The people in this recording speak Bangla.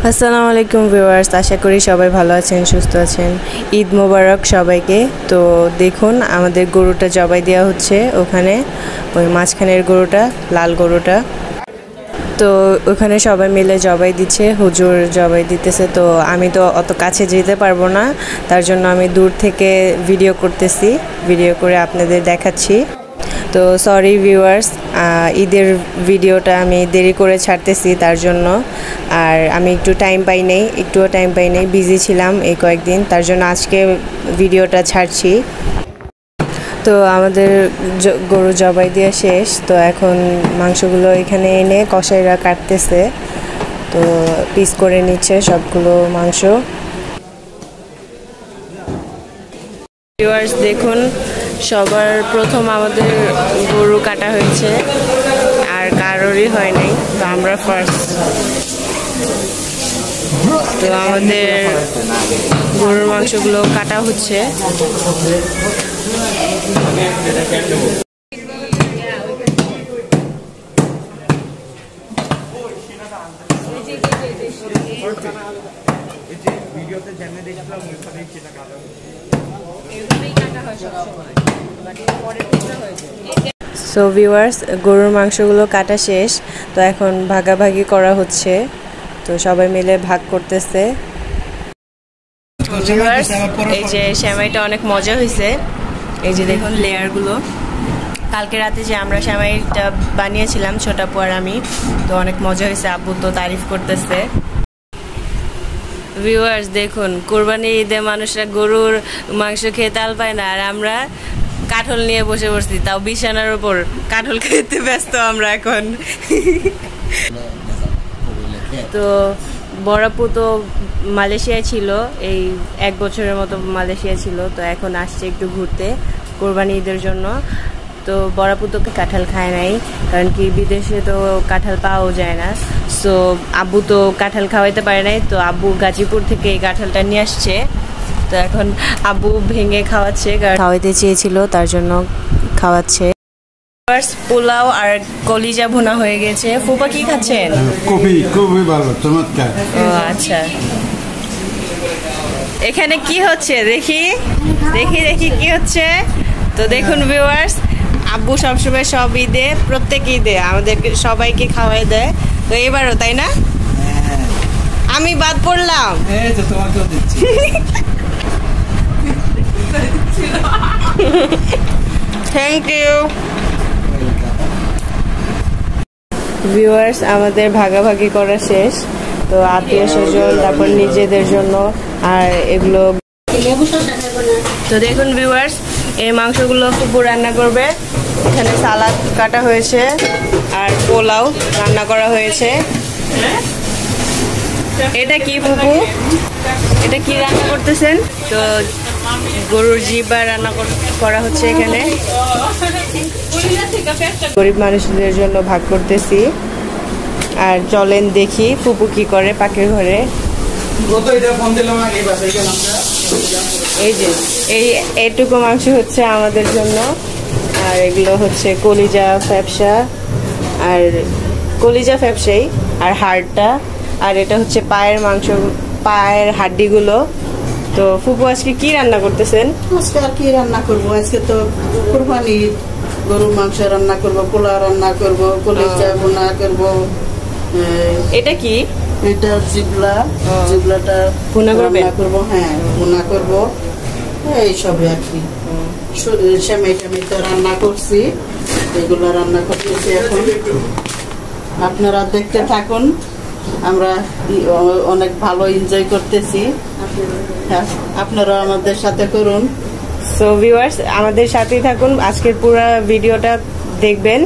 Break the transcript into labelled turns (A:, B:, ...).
A: আসসালামু আলাইকুম ভিউয়ার্স, আশা করি সবাই ভালো আছেন, সুস্থ আছেন। ঈদ মোবারক সবাইকে। তো দেখুন আমাদের গরুটা জবাই দেওয়া হচ্ছে ওখানে, ওই মাঝখানের গরুটা, লাল গরুটা। তো ওখানে সবাই মিলে জবাই দিচ্ছে, হুজুর জবাই দিতেছে। তো আমি তো অত কাছে যেতে পারবো না, তার জন্য আমি দূর থেকে ভিডিও করতেছি, ভিডিও করে আপনাদের দেখাচ্ছি। তো সরি ভিউয়ার্স, ঈদের ভিডিওটা আমি দেরি করে ছাড়তেছি তার জন্য। আর আমি একটুও টাইম পাই নাই, বিজি ছিলাম এই কয়েকদিন, তার জন্য আজকে ভিডিওটা ছাড়ছি। তো আমাদের গরু জবাই দেওয়া শেষ। তো এখন মাংসগুলো এখানে এনে কসাইরা কাটতেছে, তো পিস করে নিচ্ছে সবগুলো মাংস। ভিউয়ার্স দেখুন, সবার প্রথম আমাদের গরু কাটা হয়েছে, আর কারোরই হয় নাই, তো আমরা ফার্স্ট। তো আমাদের গরুর মাংসগুলো কাটা হচ্ছে। সো ভিউয়ার্স, গরুর মাংসগুলো কাটা শেষ, তো এখন ভাগাভাগি করা হচ্ছে। তো সবাই মিলে ভাগ করতেছে। এই যে সেমাইটা অনেক মজা হয়েছে, এই যে দেখুন লেয়ারগুলো। কালকে রাতে যে আমরা সেমাইটা বানিয়েছিলাম ছোট আপু আর আমি, তো অনেক মজা হয়েছে, আব্বু তো তারিফ করতেছে। ভিউয়ার্স দেখুন, কোরবানি ঈদে মানুষরা গরুর মাংস খেয়ে তাল পায় না, আর আমরা কাঠল নিয়ে বসে পড়ছি, তাও বিছানার উপর কাঠল খেতে ব্যস্ত আমরা এখন। তো বড়াপু তো মালয়েশিয়ায় ছিল, এই 1 বছরের মতো মালয়েশিয়া ছিল, তো এখন আসছে একটু ঘুরতে কোরবানি ঈদের জন্য। তো বড়াপু তো কাঁঠাল খায় নাই, কারণ কি বিদেশে তো কাঁঠাল পাওয়াও যায় না। সো আব্বু তো কাঁঠাল খাওয়াইতে পারে নাই, তো আব্বু গাজীপুর থেকে এই কাঁঠালটা নিয়ে আসছে। তো এখন আব্বু ভেঙে খাওয়াচ্ছে, খাওয়াইতে চেয়েছিল তার জন্য খাওয়াচ্ছে। পোলাও আর কলিজা ভুনা হয়ে গেছে। ফুপা কি খাচ্ছেন?
B: খুবই ভালো, চমৎকার।
A: ও আচ্ছা, এখানে কি হচ্ছে দেখি কি হচ্ছে। তো দেখুন ভিউয়ার্স, আব্বু সবসময় সব ঈদে, প্রত্যেক ঈদে আমাদেরকে সবাইকে খাওয়াই দেয়, তো এবারও তাই না? আমি বাদ পড়লাম। Thank you. ভিউয়ার্স, আমাদের ভাগাভাগি করা শেষ। তো আত্মীয় স্বজন, তারপর নিজেদের জন্য, আর এগুলো। তো দেখুন ভিউয়ার্স, এই মাংসগুলো ফুপু রান্না করবে। এখানে সালাদ কাটা হয়েছে আর পোলাও রান্না করা হয়েছে। এটা কি ফুপু, এটা কি রান্না করতেছেন? তো গরুর জিহ্বা রান্না করা হচ্ছে এখানে। গরিব মানুষদের জন্য ভাগ করতেছি। আর চলেন দেখি ফুপু কি করে পাকের ঘরে। এই যে এইটুকু মাংস হচ্ছে আমাদের জন্য, আর এগুলো হচ্ছে কলিজা ফ্যাপসা, আর কলিজা ফ্যাপসাই আর হাড়টা, আর এটা হচ্ছে পায়ের মাংস, পায়ের হাড্ডিগুলো। তো ফুপু আজকে কি রান্না করতেছেন?
C: আজকে আর কি রান্না করবো, আজকে তো কুরবানি, গরুর মাংস রান্না করবো, পোলাও রান্না করবো, কলিজা ভুনা করবো।
A: এটা কি?
C: এটা জিবলাটা
A: ভুনা
C: করবো। হ্যাঁ, ভুনা করবো, এইসবই আর কি। সেমাই টেমাই তো রান্না করছি, এগুলো রান্না করতেছি এখন। আপনারা দেখতে থাকুন, আমরা অনেক ভালো এনজয় করতেছি, আপনারা আমাদের সাথে করুন।
A: সো ভিউয়ার্স, আমাদের সাথেই থাকুন, আজকের পুরো ভিডিওটা দেখবেন।